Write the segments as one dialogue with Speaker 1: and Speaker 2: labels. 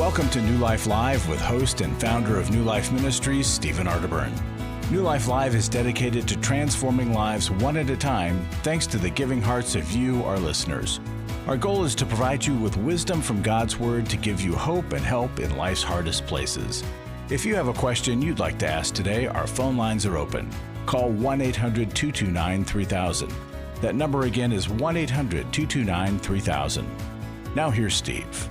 Speaker 1: Welcome to New Life Live with host and founder of New Life Ministries, Stephen Arterburn. New Life Live is dedicated to transforming lives one at a time thanks to the giving hearts of you, our listeners. Our goal is to provide you with wisdom from God's Word to give you hope and help in life's hardest places. If you have a question you'd like to ask today, our phone lines are open. Call 1-800-229-3000. That number again is 1-800-229-3000. Now here's Steve.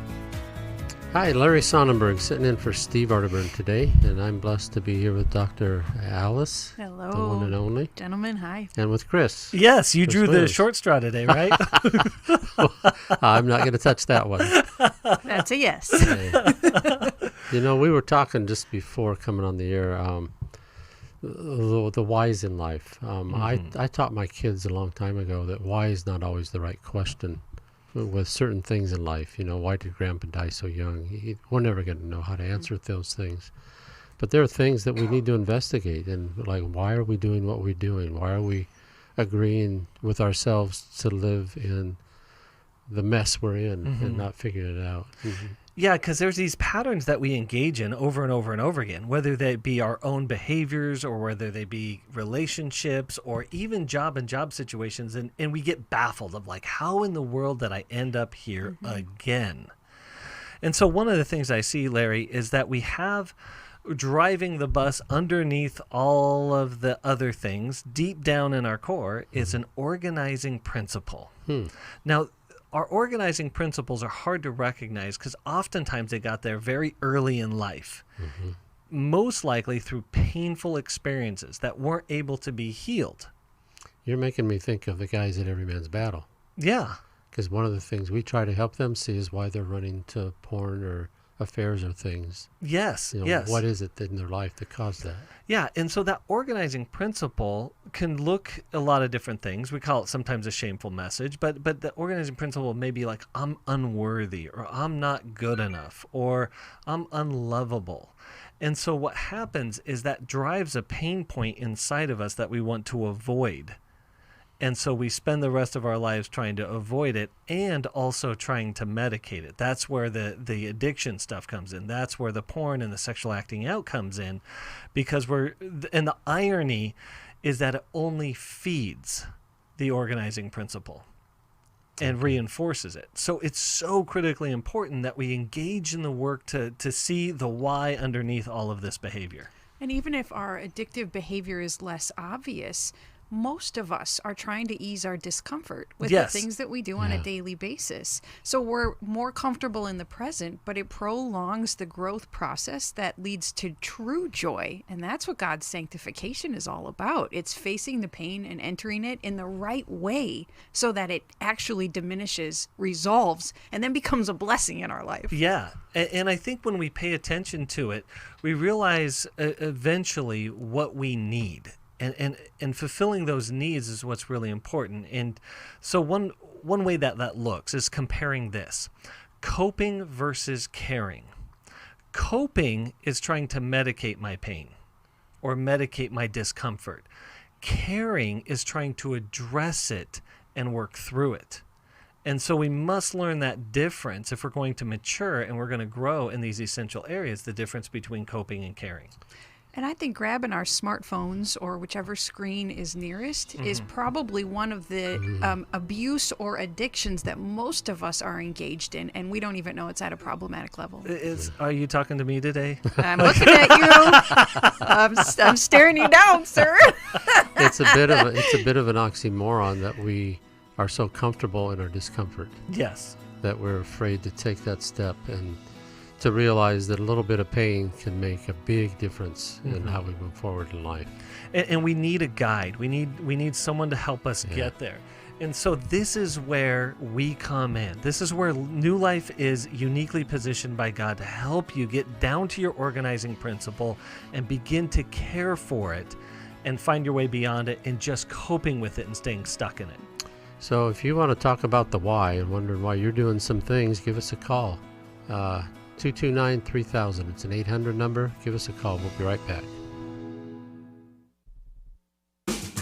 Speaker 2: Hi, Larry Sonnenburg sitting in for Steve Arterburn today, and I'm blessed to be here with Dr. Alice.
Speaker 3: Hello.
Speaker 2: The one and only.
Speaker 3: Gentlemen, hi.
Speaker 2: And with Chris.
Speaker 4: Yes, you
Speaker 2: Chris
Speaker 4: drew
Speaker 2: Williams.
Speaker 4: the short straw today, right?
Speaker 2: I'm not going to touch that one.
Speaker 3: That's a yes.
Speaker 2: You know, we were talking just before coming on the air, the whys in life. I taught my kids a long time ago that why is not always the right question with certain things in life. You know, why did Grandpa die so young? We're never going to know how to answer those things. But there are things that we need to investigate. And like, why are we doing what we're doing? Why are we agreeing with ourselves to live in the mess we're in and not figuring it out?
Speaker 4: Yeah, because there's these patterns that we engage in over and over and over again, whether they be our own behaviors or whether they be relationships or even job situations. And we get baffled of like, how in the world did I end up here again? And so one of the things I see, Larry, is that we have driving the bus underneath all of the other things deep down in our core is an organizing principle. Now, our organizing principles are hard to recognize because oftentimes they got there very early in life, most likely through painful experiences that weren't able to be healed.
Speaker 2: You're making me think of the guys at Every Man's Battle.
Speaker 4: Yeah.
Speaker 2: Because one of the things we try to help them see is why they're running to porn or affairs or things.
Speaker 4: Yes,
Speaker 2: You know,
Speaker 4: yes.
Speaker 2: What is it in their life that caused that?
Speaker 4: Yeah, and so that organizing principle can look a lot of different things. We call it sometimes a shameful message, but the organizing principle may be like, I'm unworthy, or I'm not good enough, or I'm unlovable. And so what happens is that drives a pain point inside of us that we want to avoid. And so we spend the rest of our lives trying to avoid it and also trying to medicate it. That's where the addiction stuff comes in. That's where the porn and the sexual acting out comes in, because and the irony is that it only feeds the organizing principle and reinforces it. So it's so critically important that we engage in the work to see the why underneath all of this behavior.
Speaker 3: And even if our addictive behavior is less obvious, most of us are trying to ease our discomfort with the things that we do on a daily basis. So we're more comfortable in the present, but it prolongs the growth process that leads to true joy. And that's what God's sanctification is all about. It's facing the pain and entering it in the right way so that it actually diminishes, resolves, and then becomes a blessing in our life.
Speaker 4: Yeah. And I think when we pay attention to it, we realize eventually what we need. And fulfilling those needs is what's really important. And so one way that looks is comparing this. Coping versus caring. Coping is trying to medicate my pain or medicate my discomfort. Caring is trying to address it and work through it. And so we must learn that difference if we're going to mature and we're going to grow in these essential areas, the difference between coping and caring.
Speaker 3: And I think grabbing our smartphones or whichever screen is nearest is probably one of the abuse or addictions that most of us are engaged in, and we don't even know it's at a problematic level.
Speaker 4: Are you talking to me today?
Speaker 3: I'm looking at you. I'm staring you down, sir.
Speaker 2: It's a bit of an oxymoron that we are so comfortable in our discomfort.
Speaker 4: Yes.
Speaker 2: That we're afraid to take that step and to realize that a little bit of pain can make a big difference in how we move forward in life.
Speaker 4: And we need a guide. We need someone to help us get there. And so this is where we come in. This is where New Life is uniquely positioned by God to help you get down to your organizing principle and begin to care for it and find your way beyond it and just coping with it and staying stuck in it.
Speaker 2: So if you want to talk about the why and wondering why you're doing some things, give us a call. 229-3000. It's an 800 number. Give us a call. We'll be right back.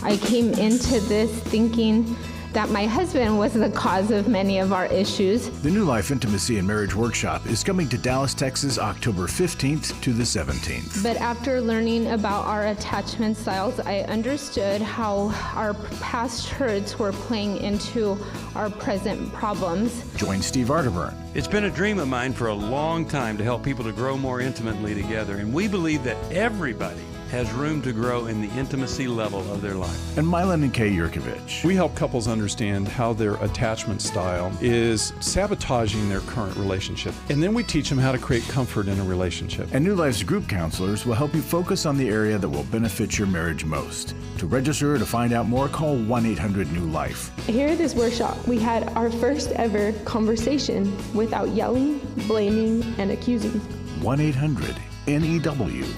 Speaker 5: I came into this thinking that my husband was the cause of many of our issues.
Speaker 1: The New Life Intimacy and Marriage Workshop is coming to Dallas, Texas, October 15th to the 17th.
Speaker 5: But after learning about our attachment styles, I understood how our past hurts were playing into our present problems.
Speaker 1: Join Steve Arterburn.
Speaker 6: It's been a dream of mine for a long time to help people to grow more intimately together, and we believe that everybody has room to grow in the intimacy level of their life.
Speaker 1: And Mylan and Kay Yurkovich.
Speaker 7: We help couples understand how their attachment style is sabotaging their current relationship. And then we teach them how to create comfort in a relationship.
Speaker 1: And New Life's group counselors will help you focus on the area that will benefit your marriage most. To register or to find out more, call 1-800-NEW-LIFE.
Speaker 8: Here at this workshop, we had our first ever conversation without yelling, blaming, and accusing.
Speaker 1: 1-800-NEW-LIFE.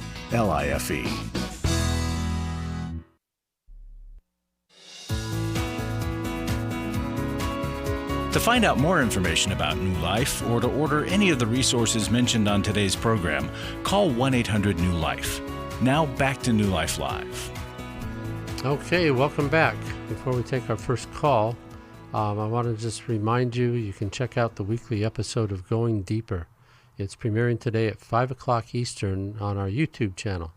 Speaker 1: To find out more information about New Life or to order any of the resources mentioned on today's program, call 1-800-NEW-LIFE. Now back to New Life Live.
Speaker 2: Okay, welcome back. Before we take our first call, I want to just remind you, you can check out the weekly episode of Going Deeper. It's premiering today at 5 o'clock Eastern on our YouTube channel.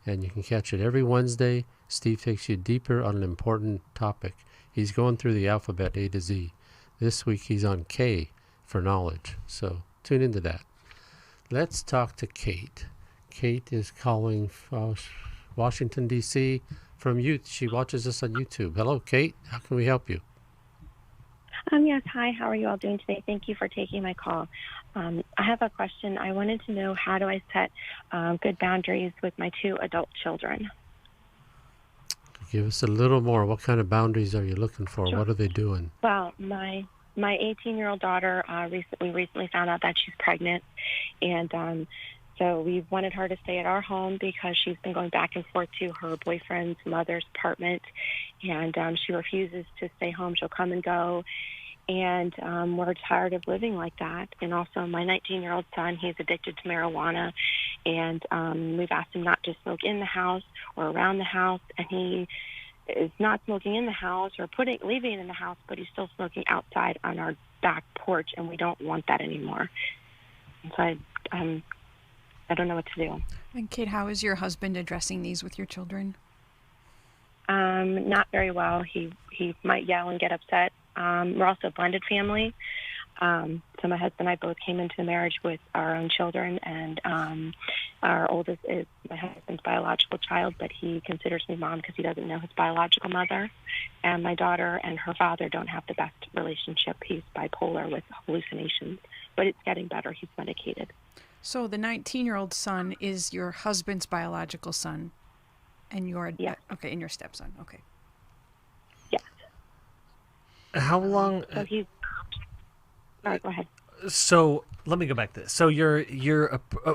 Speaker 2: And you can catch it every Wednesday. Steve takes you deeper on an important topic. He's going through the alphabet A to Z. This week he's on K for knowledge. So tune into that. Let's talk to Kate. Kate is calling Washington, D.C. from youth. She watches us on YouTube. Hello, Kate. How can we help you?
Speaker 9: Yes. Hi. How are you all doing today? Thank you for taking my call. I have a question. I wanted to know, how do I set good boundaries with my 2 adult children?
Speaker 2: Give us a little more. What kind of boundaries are you looking for?
Speaker 9: Sure.
Speaker 2: What are they doing?
Speaker 9: Well, my 18-year-old daughter, we recently found out that she's pregnant, and so we wanted her to stay at our home because she's been going back and forth to her boyfriend's mother's apartment, and she refuses to stay home. She'll come and go, and we're tired of living like that. And also my 19-year-old son, he's addicted to marijuana, and we've asked him not to smoke in the house or around the house, and he is not smoking in the house or leaving it in the house, but he's still smoking outside on our back porch, and we don't want that anymore. And so I don't know what to do.
Speaker 3: And Kate, how is your husband addressing these with your children?
Speaker 9: Not very well. He might yell and get upset. We're also a blended family. So my husband and I both came into the marriage with our own children, and our oldest is my husband's biological child, but he considers me mom because he doesn't know his biological mother. And my daughter and her father don't have the best relationship. He's bipolar with hallucinations, but it's getting better. He's medicated.
Speaker 3: So the 19-year-old son is your husband's biological son, and you're
Speaker 9: Yes.
Speaker 3: Okay, and your stepson. Okay.
Speaker 9: Yes.
Speaker 4: How long?
Speaker 9: So he's. All right, go ahead.
Speaker 4: So let me go back to this. So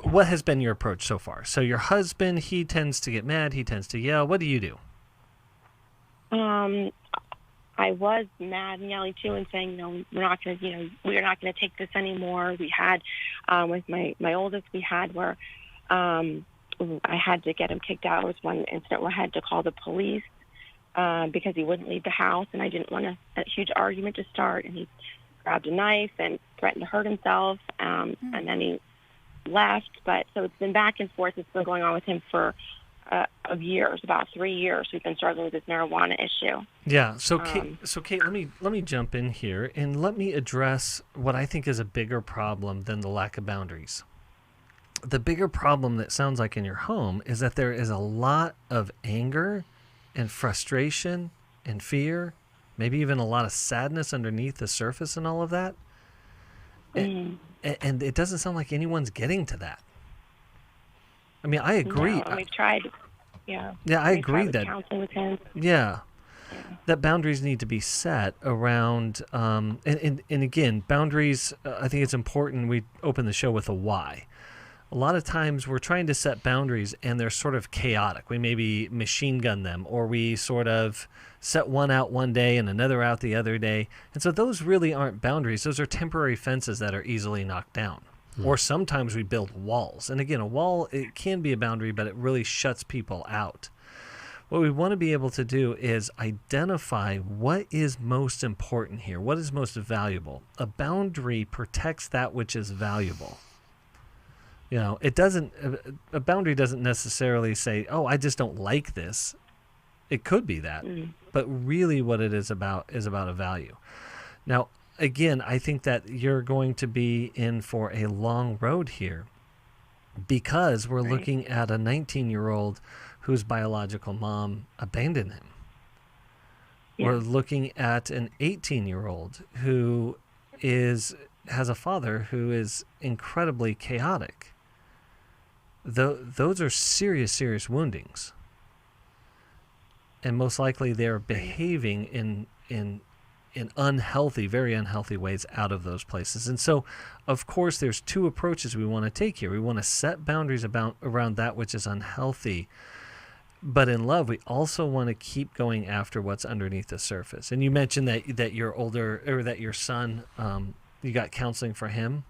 Speaker 4: what has been your approach so far? So your husband, he tends to get mad. He tends to yell. What do you do?
Speaker 9: I was mad and yelling too, and saying, "No, we're not going to take this anymore." We had with my oldest, we had where I had to get him kicked out. It was one incident where I had to call the police because he wouldn't leave the house, and I didn't want a huge argument to start. And he grabbed a knife and threatened to hurt himself, and then he left. But so it's been back and forth. It's been going on with him for of years, about 3 years. We've been struggling with this marijuana issue.
Speaker 4: Yeah. So Kate, let me jump in here and let me address what I think is a bigger problem than the lack of boundaries. The bigger problem that sounds like in your home is that there is a lot of anger and frustration and fear, maybe even a lot of sadness underneath the surface and all of that. And it doesn't sound like anyone's getting to that. I mean, I agree.
Speaker 9: No, we've tried. Yeah.
Speaker 4: Yeah, I agree
Speaker 9: that counseling with him.
Speaker 4: Yeah, that boundaries need to be set around. And again, boundaries. I think it's important. We open the show with a why. A lot of times we're trying to set boundaries and they're sort of chaotic. We maybe machine gun them, or we sort of set one out one day and another out the other day. And so those really aren't boundaries. Those are temporary fences that are easily knocked down. Or sometimes we build walls. And again, a wall, it can be a boundary, but it really shuts people out. What we want to be able to do is identify what is most important here, what is most valuable. A boundary protects that which is valuable. You know, a boundary doesn't necessarily say, oh, I just don't like this. It could be that, but really what it is about a value. Now, again, I think that you're going to be in for a long road here because we're looking at a 19-year-old whose biological mom abandoned him. Yeah. We're looking at an 18-year-old who has a father who is incredibly chaotic. Those are serious, serious woundings. And most likely they're behaving in unhealthy, very unhealthy ways out of those places. And so, of course, there's two approaches we want to take here. We want to set boundaries around that which is unhealthy. But in love, we also want to keep going after what's underneath the surface. And you mentioned that your older, or that your son, you got counseling for him?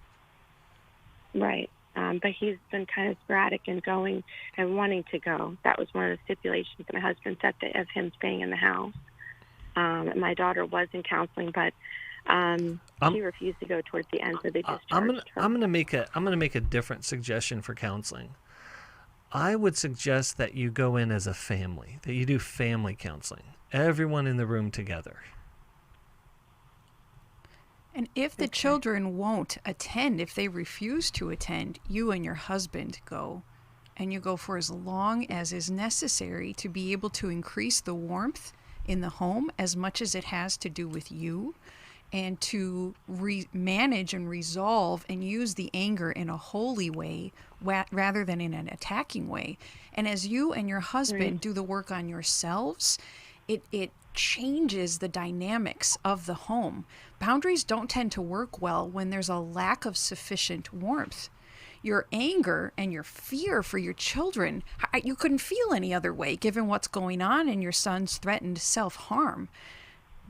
Speaker 9: Right. But he's been kind of sporadic in going and wanting to go. That was one of the stipulations that my husband set of him staying in the house. My daughter was in counseling, but she refused to go towards the end, so they discharged her.
Speaker 4: I'm gonna make a different suggestion for counseling. I would suggest that you go in as a family, that you do family counseling, everyone in the room together.
Speaker 3: And if the children won't attend, if they refuse to attend, you and your husband go. And you go for as long as is necessary to be able to increase the warmth in the home as much as it has to do with you, and to manage and resolve and use the anger in a holy way rather than in an attacking way. And as you and your husband do the work on yourselves, it changes the dynamics of the home. Boundaries don't tend to work well when there's a lack of sufficient warmth. Your anger and your fear for your children, you couldn't feel any other way given what's going on in your son's threatened self-harm.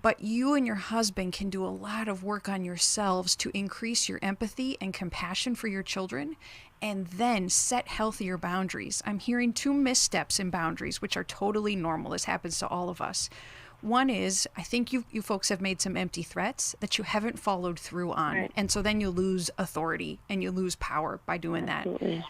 Speaker 3: But you and your husband can do a lot of work on yourselves to increase your empathy and compassion for your children, and then set healthier boundaries. I'm hearing two missteps in boundaries, which are totally normal. This happens to all of us. One is, I think you folks have made some empty threats that you haven't followed through on. Right. And so then you lose authority and you lose power by doing
Speaker 9: Absolutely.
Speaker 3: that.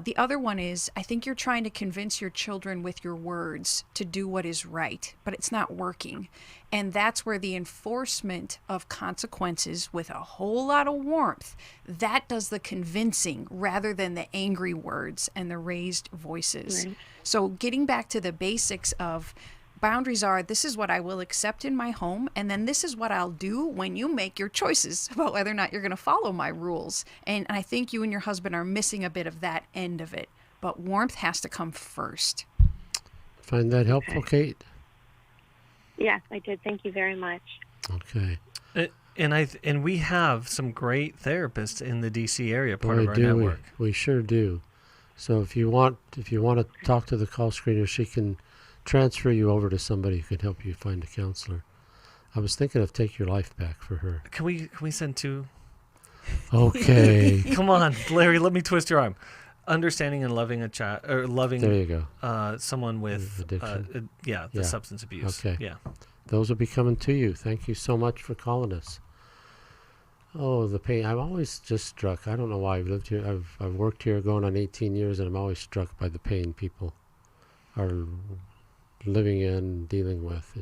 Speaker 3: The other one is, I think you're trying to convince your children with your words to do what is right, but it's not working. And that's where the enforcement of consequences with a whole lot of warmth, that does the convincing rather than the angry words and the raised voices. Right. So getting back to the basics of boundaries are, this is what I will accept in my home, and then this is what I'll do when you make your choices about whether or not you're going to follow my rules. And I think you and your husband are missing a bit of that end of it. But warmth has to come first.
Speaker 2: Find that helpful, Kate?
Speaker 9: Yes, I did. Thank you very much.
Speaker 2: Okay.
Speaker 4: And we have some great therapists in the DC area, part of our network.
Speaker 2: We sure do. So if you want to talk to the call screener, she can transfer you over to somebody who can help you find a counselor. I was thinking of Take Your Life Back for her.
Speaker 4: Can we send two?
Speaker 2: Okay.
Speaker 4: Come on, Larry, let me twist your arm. Understanding and loving a child, or loving
Speaker 2: there you go.
Speaker 4: Someone with
Speaker 2: addiction.
Speaker 4: The substance abuse.
Speaker 2: Okay.
Speaker 4: Yeah.
Speaker 2: Those will be coming to you. Thank you so much for calling us. Oh, the pain. I'm always just struck. I don't know why I've lived here. I've worked here going on 18 years, and I'm always struck by the pain people are living in, dealing with.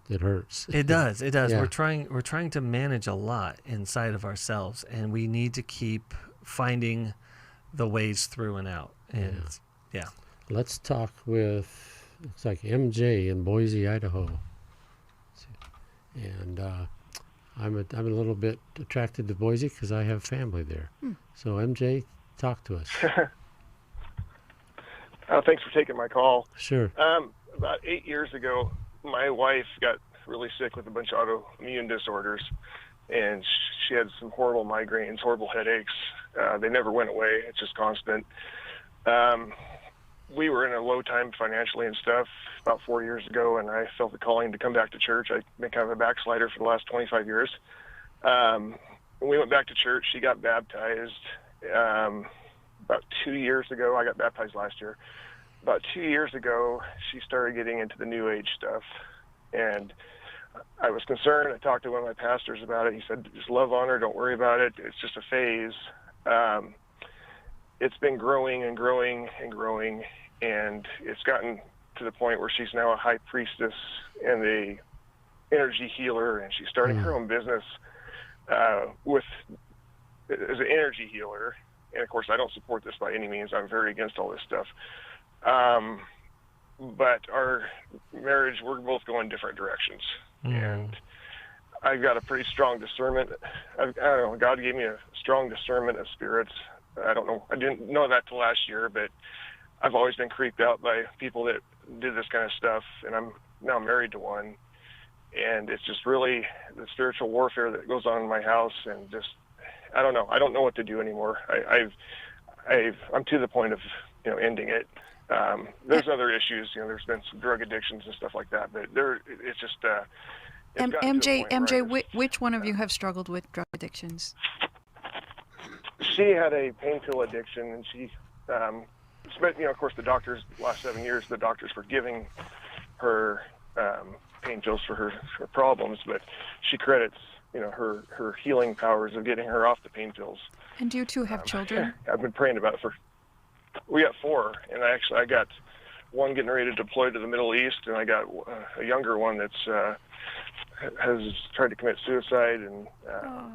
Speaker 2: It hurts.
Speaker 4: It does.
Speaker 2: Yeah.
Speaker 4: We're trying to manage a lot inside of ourselves, and we need to keep finding the ways through and out. And yeah.
Speaker 2: Let's talk with, looks like MJ in Boise, Idaho. And I'm a little bit attracted to Boise because I have family there. So MJ, talk to us.
Speaker 10: Thanks for taking my call.
Speaker 2: Sure.
Speaker 10: About 8 years ago, my wife got really sick with a bunch of autoimmune disorders, and she had some horrible migraines, horrible headaches. They never went away. It's just constant. We were in a low time financially and stuff about 4 years ago, and I felt the calling to come back to church. I've been kind of a backslider for the last 25 years. When we went back to church, she got baptized about 2 years ago. I got baptized last year. about 2 years ago, she started getting into the New Age stuff, and I was concerned. I talked to one of my pastors about it. He said, just love on her, don't worry about it. It's just a phase. It's been growing and growing and growing, and it's gotten to the point where she's now a high priestess and a energy healer, and she's starting her own business as an energy healer. And of course, I don't support this by any means. I'm very against all this stuff. But our marriage, we're both going different directions. And I've got a pretty strong discernment. I don't know, God gave me a strong discernment of spirits. I don't know. I didn't know that till last year, but I've always been creeped out by people that did this kind of stuff, and I'm now married to one. And it's just really the spiritual warfare that goes on in my house, and just, I don't know. I don't know what to do anymore. I'm to the point of, ending it. There's other issues. There's been some drug addictions and stuff like that, but it's just.
Speaker 3: MJ, which one of you have struggled with drug addictions?
Speaker 10: She had a pain pill addiction, and she spent, of course, the last 7 years, the doctors were giving her pain pills for her problems, but she credits, her healing powers of getting her off the pain pills.
Speaker 3: And do you two have children?
Speaker 10: I've been praying about it we got 4, and I got one getting ready to deploy to the Middle East, and I got a younger one that's has tried to commit suicide and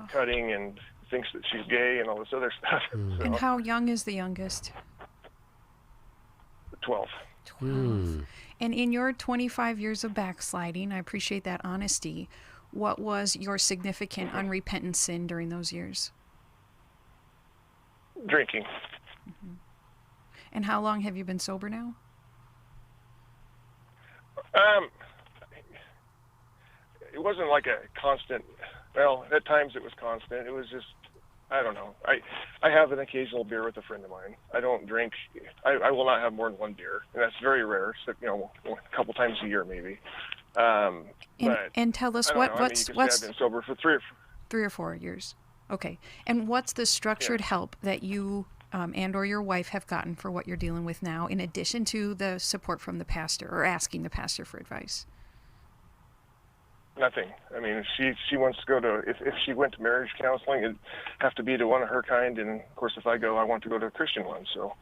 Speaker 10: cutting and thinks that she's gay and all this other stuff. So,
Speaker 3: and how young is the youngest?
Speaker 10: 12.
Speaker 3: 12. And in your 25 years of backsliding, I appreciate that honesty, what was your significant unrepentant sin during those years?
Speaker 10: Drinking.
Speaker 3: And how long have you been sober now?
Speaker 10: It wasn't like a constant, well, at times it was constant. It was just, I don't know. I have an occasional beer with a friend of mine. I don't drink. I will not have more than one beer, and that's very rare. So, a couple times a year maybe.
Speaker 3: And tell us what's
Speaker 10: I've been sober for
Speaker 3: 3 or 4 years. Okay. And what's the structured help that you and or your wife have gotten for what you're dealing with now, in addition to the support from the pastor or asking the pastor for advice?
Speaker 10: Nothing. I mean, if she wants to go to, if she went to marriage counseling, it'd have to be to one of her kind. And of course, if I go, I want to go to a Christian one. So,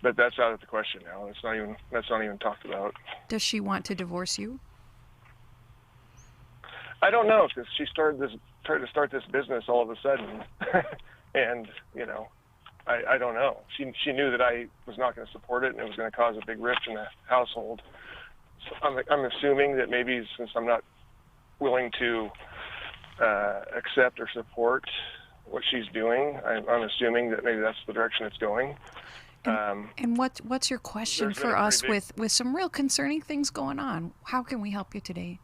Speaker 10: but that's out of the question now. That's not even talked about.
Speaker 3: Does she want to divorce you?
Speaker 10: I don't know, because she tried to start this business all of a sudden, and I don't know. She knew that I was not going to support it, and it was going to cause a big rift in the household. I'm assuming that maybe since I'm not willing to accept or support what she's doing, I'm assuming that maybe that's the direction it's going.
Speaker 3: And what's your question for us with some real concerning things going on? How can we help you today?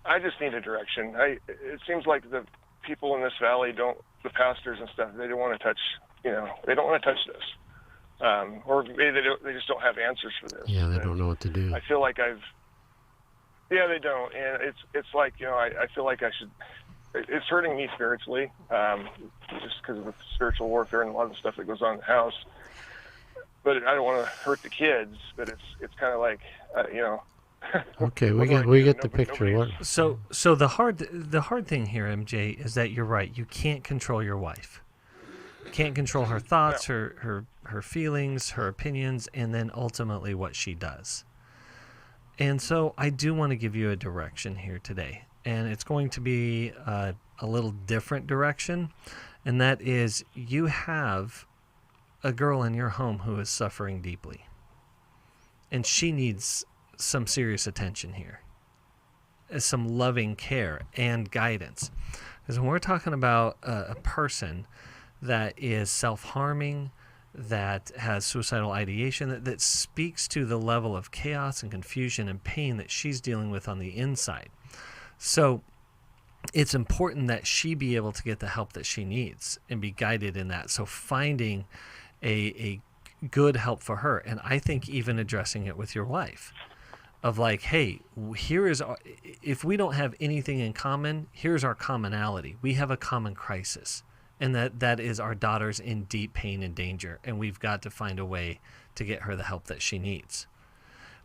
Speaker 10: I just need a direction. It seems like the people in this valley the pastors and stuff, they don't want to touch, they don't want to touch this. Or maybe they just don't have answers for this.
Speaker 2: Yeah, they don't know what to do.
Speaker 10: I feel like they don't. And it's like, I feel like it's hurting me spiritually, just because of the spiritual warfare and a lot of the stuff that goes on in the house. But I don't want to hurt the kids, but it's kind of like,
Speaker 2: Okay, we get the picture.
Speaker 4: So the hard thing here, MJ, is that you're right. You can't control your wife. You can't control her thoughts, her feelings, her opinions, and then ultimately what she does. And so I do want to give you a direction here today, and it's going to be a little different direction, and that is you have a girl in your home who is suffering deeply, and she needs some serious attention here, some loving care and guidance. Because when we're talking about a person that is self-harming, that has suicidal ideation, that speaks to the level of chaos and confusion and pain that she's dealing with on the inside. So it's important that she be able to get the help that she needs and be guided in that. So finding a good help for her, and I think even addressing it with your wife. Of like, hey, if we don't have anything in common, here's our commonality. We have a common crisis. and that is our daughter's in deep pain and danger, and we've got to find a way to get her the help that she needs.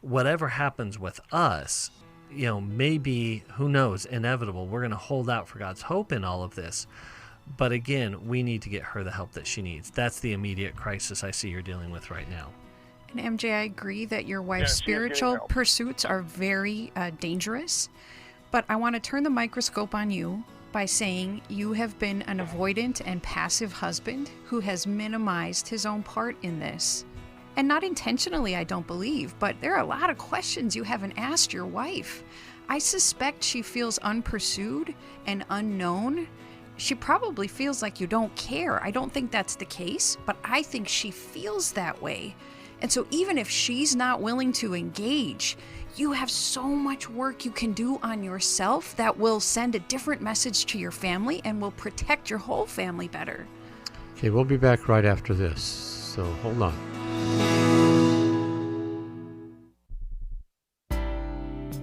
Speaker 4: Whatever happens with us, maybe, who knows, inevitable. We're going to hold out for God's hope in all of this. But again, we need to get her the help that she needs. That's the immediate crisis I see you're dealing with right now.
Speaker 3: And MJ, I agree that your wife's spiritual pursuits are very dangerous. But I want to turn the microscope on you by saying you have been an avoidant and passive husband who has minimized his own part in this. And not intentionally, I don't believe, but there are a lot of questions you haven't asked your wife. I suspect she feels unpursued and unknown. She probably feels like you don't care. I don't think that's the case, but I think she feels that way. And so even if she's not willing to engage, you have so much work you can do on yourself that will send a different message to your family and will protect your whole family better.
Speaker 2: Okay, we'll be back right after this, so hold on.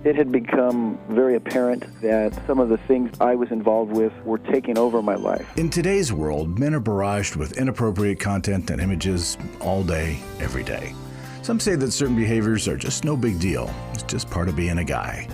Speaker 11: It had become very apparent that some of the things I was involved with were taking over my life.
Speaker 1: In today's world, men are barraged with inappropriate content and images all day, every day. Some say that certain behaviors are just no big deal. It's just part of being a guy.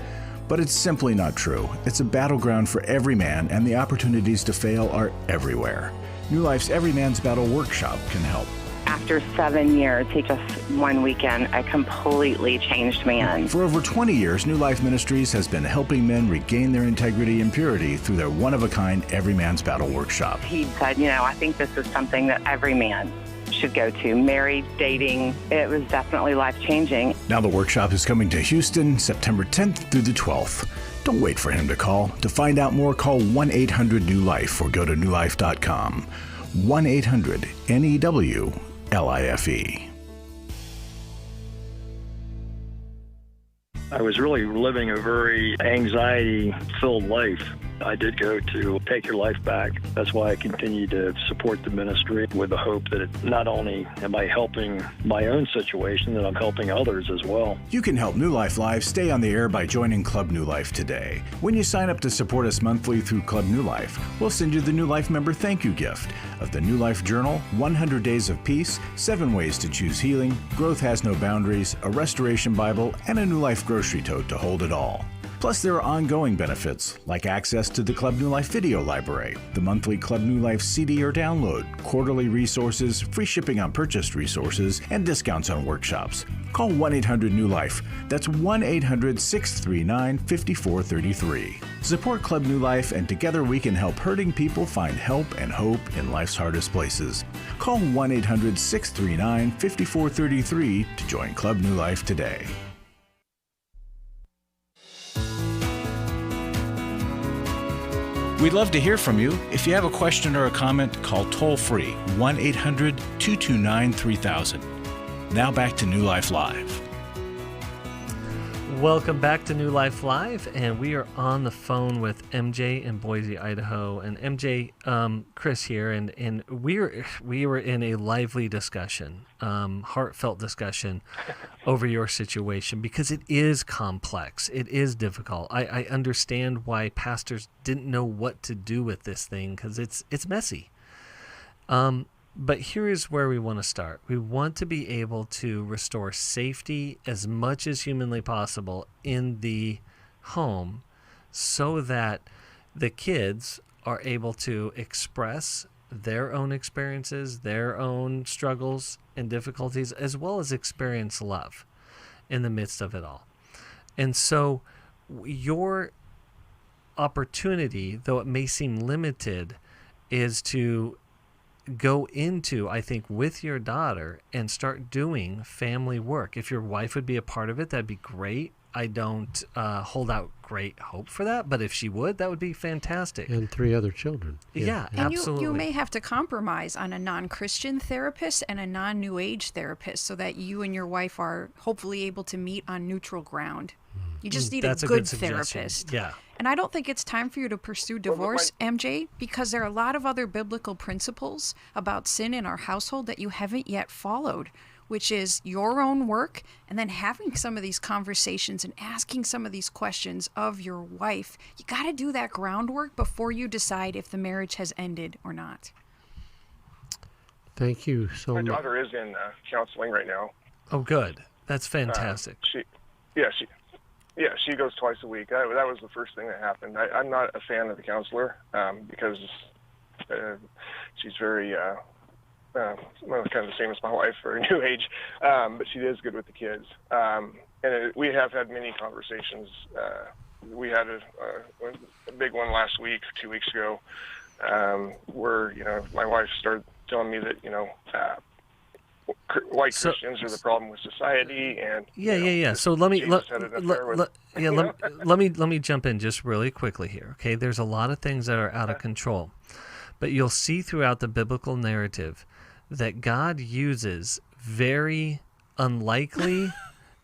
Speaker 1: But it's simply not true. It's a battleground for every man, and the opportunities to fail are everywhere. New Life's Every Man's Battle Workshop can help.
Speaker 12: After 7 years, he just one weekend, a completely changed man.
Speaker 1: For over 20 years, New Life Ministries has been helping men regain their integrity and purity through their one-of-a-kind Every Man's Battle Workshop.
Speaker 12: He said, I think this is something that every man should go to. Married, dating, it was definitely life-changing.
Speaker 1: Now the workshop is coming to Houston, September 10th through the 12th. Don't wait for him to call. To find out more, call 1-800-NEW-LIFE or go to newlife.com. 1-800-NEW-LIFE.
Speaker 13: I was really living a very anxiety-filled life. I did go to Take Your Life Back. That's why I continue to support the ministry with the hope that not only am I helping my own situation, that I'm helping others as well.
Speaker 1: You can help New Life Live stay on the air by joining Club New Life today. When you sign up to support us monthly through Club New Life, we'll send you the New Life member thank you gift of the New Life Journal, 100 Days of Peace, 7 Ways to Choose Healing, Growth Has No Boundaries, a Restoration Bible, and a New Life grocery tote to hold it all. Plus, there are ongoing benefits, like access to the Club New Life video library, the monthly Club New Life CD or download, quarterly resources, free shipping on purchased resources, and discounts on workshops. Call 1-800-NEW-LIFE. That's 1-800-639-5433. Support Club New Life, and together we can help hurting people find help and hope in life's hardest places. Call 1-800-639-5433 to join Club New Life today. We'd love to hear from you. If you have a question or a comment, call toll-free 1-800-229-3000. Now back to New Life Live.
Speaker 4: Welcome back to New Life Live, and we are on the phone with MJ in Boise, Idaho. And MJ, Chris here, and we were in a lively discussion, heartfelt discussion over your situation, because it is complex. It is difficult. I understand why pastors didn't know what to do with this thing, because it's messy. But here is where we want to start. We want to be able to restore safety as much as humanly possible in the home so that the kids are able to express their own experiences, their own struggles and difficulties, as well as experience love in the midst of it all. And so your opportunity, though it may seem limited, is to go into, I think, with your daughter and start doing family work. If your wife would be a part of it, that'd be great. I don't hold out great hope for that, but if she would, that would be fantastic.
Speaker 2: And 3 other children.
Speaker 4: Yeah,
Speaker 3: and
Speaker 4: absolutely.
Speaker 3: You may have to compromise on a non-Christian therapist and a non-New Age therapist so that you and your wife are hopefully able to meet on neutral ground. You just need a good therapist.
Speaker 4: Yeah.
Speaker 3: And I don't think it's time for you to pursue divorce, MJ, because there are a lot of other biblical principles about sin in our household that you haven't yet followed, which is your own work and then having some of these conversations and asking some of these questions of your wife. You got to do that groundwork before you decide if the marriage has ended or not.
Speaker 2: Thank you so much.
Speaker 10: My daughter is in counseling right now.
Speaker 4: Oh, good. That's fantastic.
Speaker 10: She goes twice a week. That was the first thing that happened. I'm not a fan of the counselor because she's very, kind of the same as my wife, very new age, but she is good with the kids. We have had many conversations. We had a big one last week, 2 weeks ago, where my wife started telling me that white Christians are the problem with society, and
Speaker 4: So let me jump in just really quickly here. Okay, there's a lot of things that are out of control, but you'll see throughout the biblical narrative that God uses very unlikely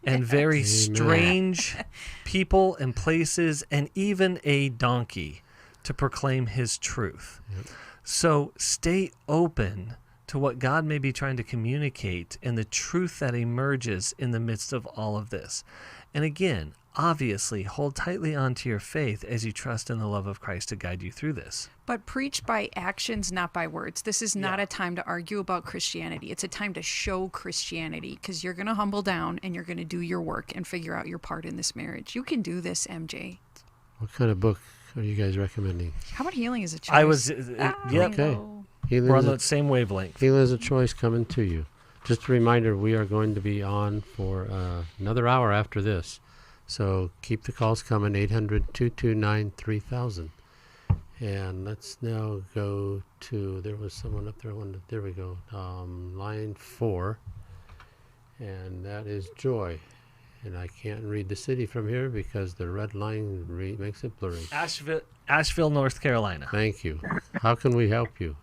Speaker 4: and very strange people and places, and even a donkey to proclaim His truth. Yep. So stay open to what God may be trying to communicate and the truth that emerges in the midst of all of this. And again, obviously, hold tightly onto your faith as you trust in the love of Christ to guide you through this.
Speaker 3: But preach by actions, not by words. This is not a time to argue about Christianity. It's a time to show Christianity, because you're going to humble down and you're going to do your work and figure out your part in this marriage. You can do this, MJ.
Speaker 2: What kind of book are you guys recommending?
Speaker 3: How about Healing is a Choice?
Speaker 4: I was, okay. We're on the same wavelength.
Speaker 2: Healing is a Choice coming to you. Just a reminder, we are going to be on for another hour after this. So keep the calls coming, 800-229-3000. And let's now go to, there was someone up there, there we go, line 4. And that is Joy. And I can't read the city from here because the red line makes it blurry.
Speaker 4: Asheville, North Carolina.
Speaker 2: Thank you. How can we help you?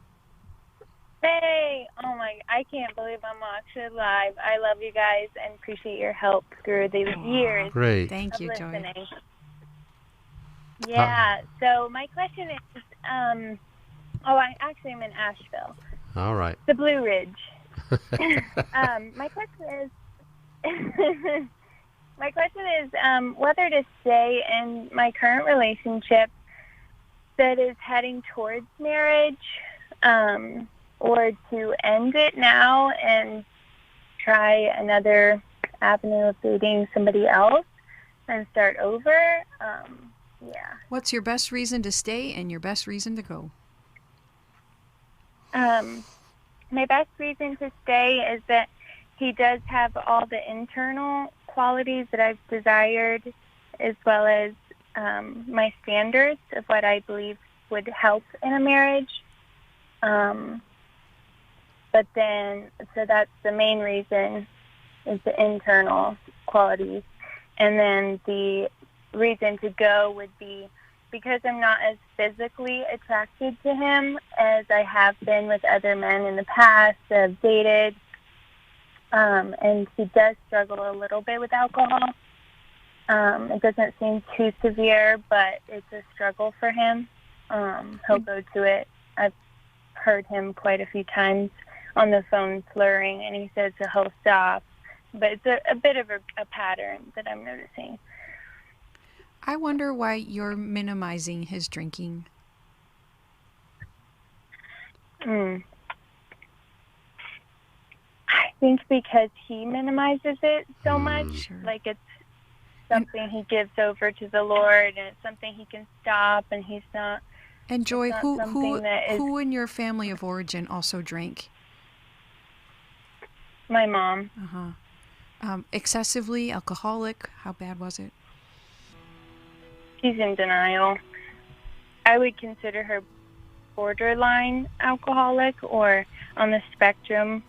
Speaker 14: Hey, I can't believe I'm actually live. I love you guys and appreciate your help through these years.
Speaker 2: Great.
Speaker 3: Thank you, Joy.
Speaker 14: Yeah, so my question is, I'm in Asheville.
Speaker 2: All right.
Speaker 14: The Blue Ridge. My question is whether to stay in my current relationship that is heading towards marriage, or to end it now and try another avenue of dating somebody else and start over.
Speaker 3: What's your best reason to stay and your best reason to go?
Speaker 14: My best reason to stay is that he does have all the internal qualities that I've desired, as well as my standards of what I believe would help in a marriage. But then, so that's the main reason, is the internal qualities. And then the reason to go would be because I'm not as physically attracted to him as I have been with other men in the past that I've dated. And he does struggle a little bit with alcohol. It doesn't seem too severe, but it's a struggle for him. He'll go to it. I've heard him quite a few times on the phone slurring, and he says that he'll stop. But it's a bit of a pattern that I'm noticing.
Speaker 3: I wonder why you're minimizing his drinking.
Speaker 14: I think because he minimizes it so much.
Speaker 3: Sure.
Speaker 14: Like it's something he gives over to the Lord, and it's something he can stop, and he's not.
Speaker 3: And Joy, who
Speaker 14: is,
Speaker 3: in your family of origin also drank?
Speaker 14: My mom.
Speaker 3: Excessively alcoholic? How bad was it?
Speaker 14: She's in denial. I would consider her borderline alcoholic, or on the spectrum,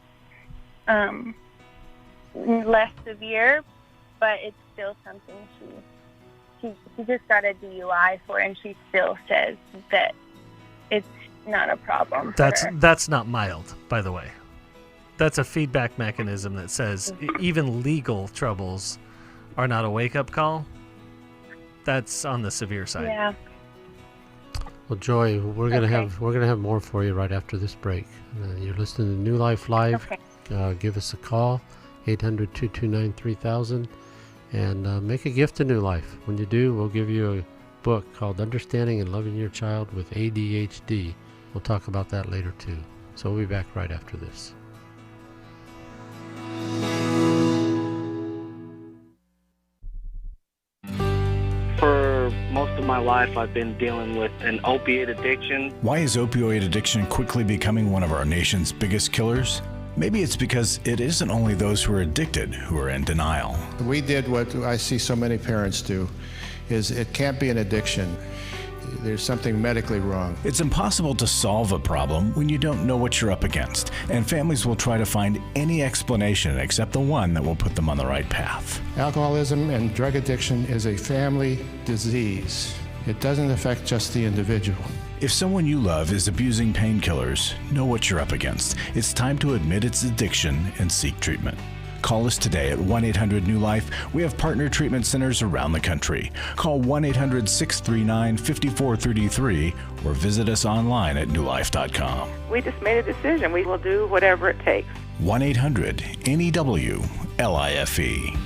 Speaker 14: less severe, but it's still something she just got a DUI for, and she still says that it's not a problem for her.
Speaker 4: That's not mild, by the way. That's a feedback mechanism that says even legal troubles are not a wake-up call. That's on the severe side.
Speaker 14: Yeah.
Speaker 2: Well, Joy, we're gonna have more for you right after this break. You're listening to New Life Live.
Speaker 14: Okay.
Speaker 2: Give us a call, 800-229-3000, and make a gift to New Life. When you do, we'll give you a book called Understanding and Loving Your Child with ADHD. We'll talk about that later too. So we'll be back right after this.
Speaker 15: For most of my life, I've been dealing with an opiate addiction.
Speaker 1: Why is opioid addiction quickly becoming one of our nation's biggest killers? Maybe it's because it isn't only those who are addicted who are in denial.
Speaker 16: We did what I see so many parents do, is it can't be an addiction. There's something medically wrong.
Speaker 1: It's impossible to solve a problem when you don't know what you're up against, and families will try to find any explanation except the one that will put them on the right path.
Speaker 16: Alcoholism and drug addiction is a family disease. It doesn't affect just the individual.
Speaker 1: If someone you love is abusing painkillers, know what you're up against. It's time to admit its addiction and seek treatment. Call us today at 1-800-NEW-LIFE. We have partner treatment centers around the country. Call 1-800-639-5433 or visit us online at newlife.com.
Speaker 12: We just made a decision. We will do whatever it takes.
Speaker 1: 1-800-NEW-LIFE.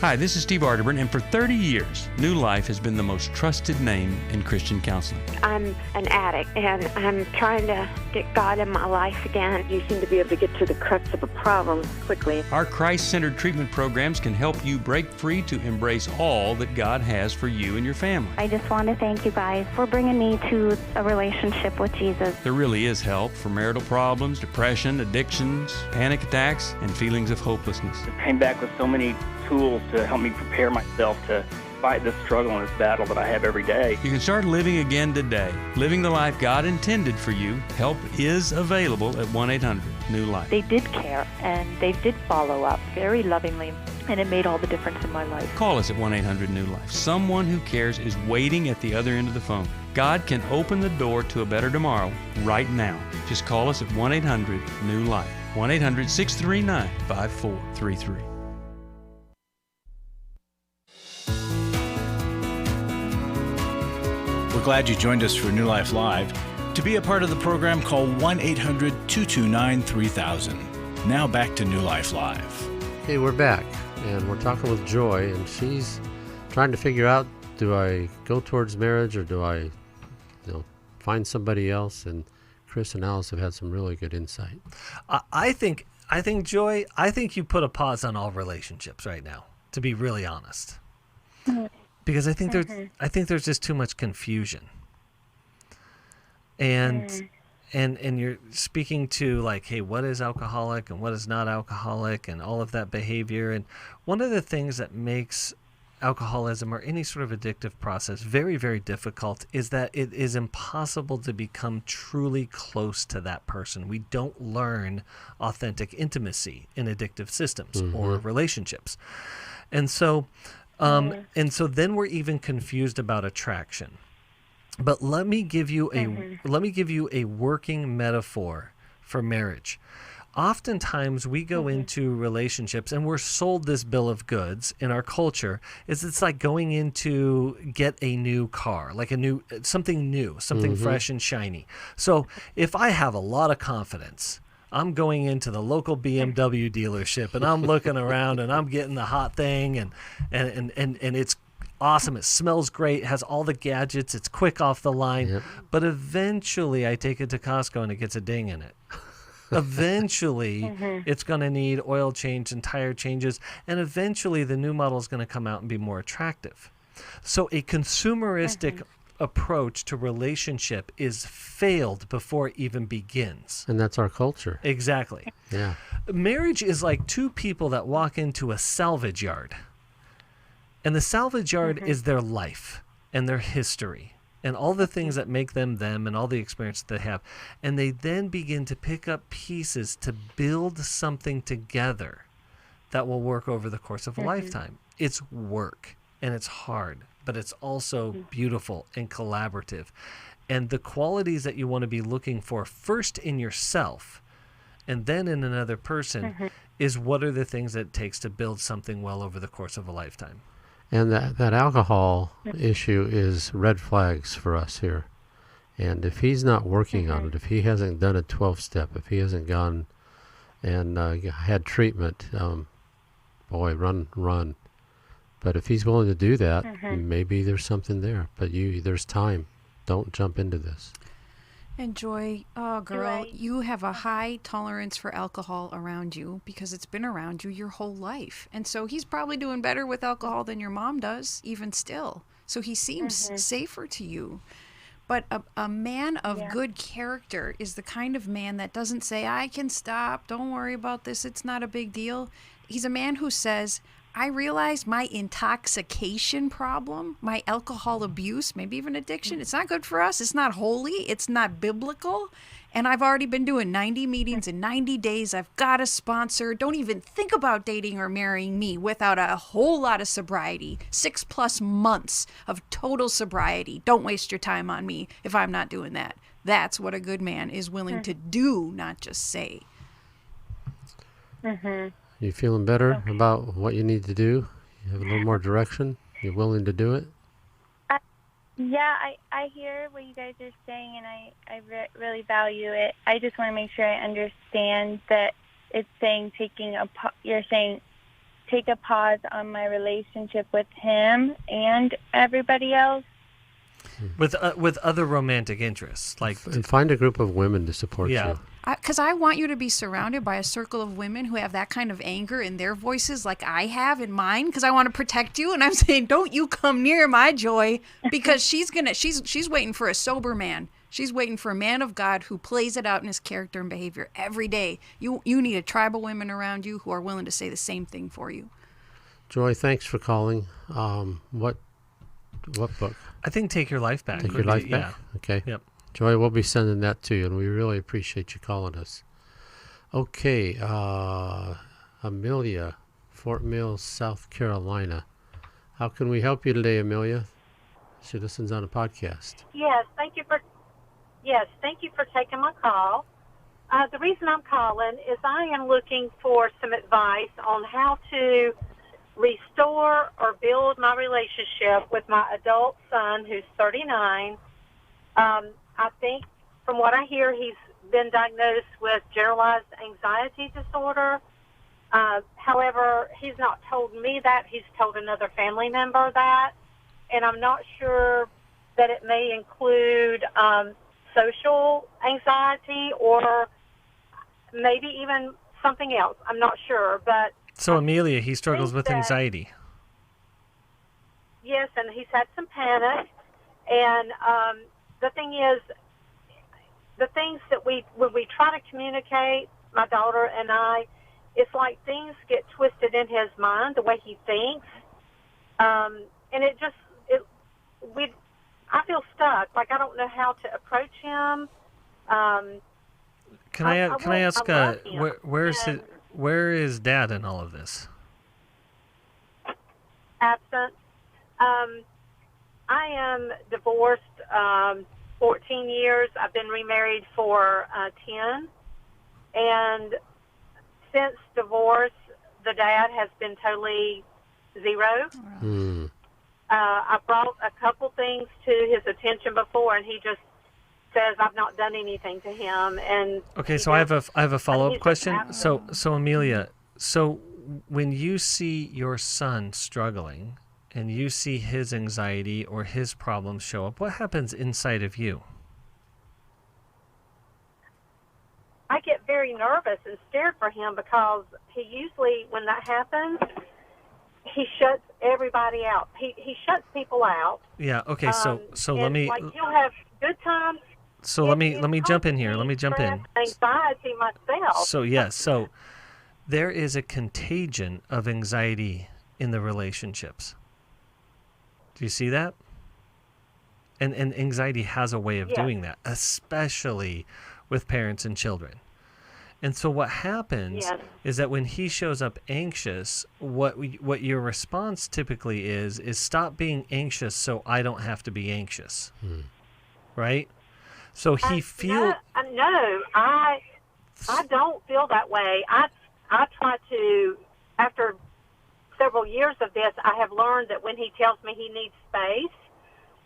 Speaker 6: Hi, this is Steve Arterburn, and for 30 years, New Life has been the most trusted name in Christian counseling.
Speaker 17: I'm an addict, and I'm trying to get God in my life again. You seem to be able to get to the crux of a problem quickly.
Speaker 6: Our Christ-centered treatment programs can help you break free to embrace all that God has for you and your family.
Speaker 17: I just want to thank you guys for bringing me to a relationship with Jesus.
Speaker 6: There really is help for marital problems, depression, addictions, panic attacks, and feelings of hopelessness.
Speaker 15: I came back with so many tools to help me prepare myself to fight this struggle and this battle that I have every day.
Speaker 6: You can start living again today, living the life God intended for you. Help is available at 1-800-NEW-LIFE.
Speaker 18: They did care, and they did follow up very lovingly, and it made all the difference in my life.
Speaker 6: Call us at 1-800-NEW-LIFE. Someone who cares is waiting at the other end of the phone. God can open the door to a better tomorrow right now. Just call us at 1-800-NEW-LIFE. 1-800-639-5433.
Speaker 1: We're glad you joined us for New Life Live. To be a part of the program, call 1-800-229-3000. Now back to New Life Live.
Speaker 2: Okay, we're back, and we're talking with Joy, and she's trying to figure out, do I go towards marriage or do I find somebody else? And Chris and Alice have had some really good insight.
Speaker 4: I think, Joy, I think you put a pause on all relationships right now, to be really honest. Because I think there's just too much confusion. And you're speaking to like, hey, what is alcoholic and what is not alcoholic and all of that behavior. And one of the things that makes alcoholism or any sort of addictive process very, very difficult is that it is impossible to become truly close to that person. We don't learn authentic intimacy in addictive systems or relationships. And so then we're even confused about attraction. But let me give you a working metaphor for marriage. Oftentimes we go into relationships and we're sold this bill of goods in our culture. It's like going in to get a new car, like something fresh and shiny. So if I have a lot of confidence, I'm going into the local BMW dealership and I'm looking around and I'm getting the hot thing and it's awesome. It smells great, has all the gadgets, it's quick off the line. Yep. But eventually I take it to Costco and it gets a ding in it. Eventually it's going to need oil change and tire changes, and eventually the new model is going to come out and be more attractive. So a consumeristic approach to relationship is failed before it even begins.
Speaker 2: And that's our culture.
Speaker 4: Exactly.
Speaker 2: Yeah.
Speaker 4: Marriage is like two people that walk into a salvage yard. And the salvage yard is their life and their history and all the things that make them them and all the experience that they have. And they then begin to pick up pieces to build something together that will work over the course of a lifetime. It's work and it's hard, but it's also beautiful and collaborative. And the qualities that you want to be looking for first in yourself and then in another person is what are the things that it takes to build something well over the course of a lifetime.
Speaker 2: And that alcohol issue is red flags for us here. And if he's not working on it, if he hasn't done a 12-step, if he hasn't gone and had treatment, run. But if he's willing to do that, maybe there's something there. But there's time. Don't jump into this.
Speaker 3: And Joy, oh girl, you have a high tolerance for alcohol around you because it's been around you your whole life. And so he's probably doing better with alcohol than your mom does, even still. So he seems safer to you. But a man of good character is the kind of man that doesn't say, I can stop, don't worry about this, it's not a big deal. He's a man who says, I realize my intoxication problem, my alcohol abuse, maybe even addiction, it's not good for us. It's not holy. It's not biblical. And I've already been doing 90 meetings in 90 days. I've got a sponsor. Don't even think about dating or marrying me without a whole lot of sobriety. 6+ months of total sobriety. Don't waste your time on me if I'm not doing that. That's what a good man is willing to do, not just say.
Speaker 2: You feeling better about what you need to do? You have a little more direction? You're willing to do it?
Speaker 14: Yeah, I hear what you guys are saying, and I really value it. I just want to make sure I understand that it's saying you're saying take a pause on my relationship with him and everybody else.
Speaker 4: With other romantic interests,
Speaker 2: and find a group of women to support you.
Speaker 3: Because I want you to be surrounded by a circle of women who have that kind of anger in their voices like I have in mine, because I want to protect you. And I'm saying, don't you come near my Joy, because she's waiting for a sober man. She's waiting for a man of God who plays it out in his character and behavior every day. You need a tribe of women around you who are willing to say the same thing for you.
Speaker 2: Joy, thanks for calling. What book?
Speaker 4: I think Take Your Life Back.
Speaker 2: Take Your Life Back? Okay.
Speaker 4: Yep.
Speaker 2: Joy, we'll be sending that to you, and we really appreciate you calling us. Okay, Amelia, Fort Mill, South Carolina. How can we help you today, Amelia? She listens on a podcast.
Speaker 19: Yes, thank you for taking my call. The reason I'm calling is I am looking for some advice on how to restore or build my relationship with my adult son, who's 39. I think, from what I hear, he's been diagnosed with generalized anxiety disorder. However, he's not told me that. He's told another family member that. And I'm not sure that it may include social anxiety or maybe even something else. I'm not sure. But
Speaker 4: so, Amelia, he struggles with anxiety.
Speaker 19: Yes, and he's had some panic. And the thing is, the things that when we try to communicate, my daughter and I, it's like things get twisted in his mind, the way he thinks. And I feel stuck. Like, I don't know how to approach him.
Speaker 4: Can I ask, where is Dad in all of this?
Speaker 19: Absent. I am divorced 14 years. I've been remarried for 10. And since divorce, the dad has been totally zero. I brought a couple things to his attention before, and he just says I've not done anything to him. And
Speaker 4: okay, so I have a follow-up question. So Amelia, when you see your son struggling and you see his anxiety or his problems show up, what happens inside of you?
Speaker 19: I get very nervous and scared for him because he usually, when that happens, he shuts everybody out. He shuts people out.
Speaker 4: Yeah. Okay. So let me.
Speaker 19: Like, he'll have good times.
Speaker 4: So let me jump in here. Let me jump in.
Speaker 19: Anxiety myself.
Speaker 4: So yes. So there is a contagion of anxiety in the relationships. Do you see that? And anxiety has a way of doing that, especially with parents and children. And so what happens is that when he shows up anxious, what your response typically is stop being anxious so I don't have to be anxious. Right? So he feels...
Speaker 19: No, I don't feel that way. I try to, after several years of this, I have learned that when he tells me he needs space,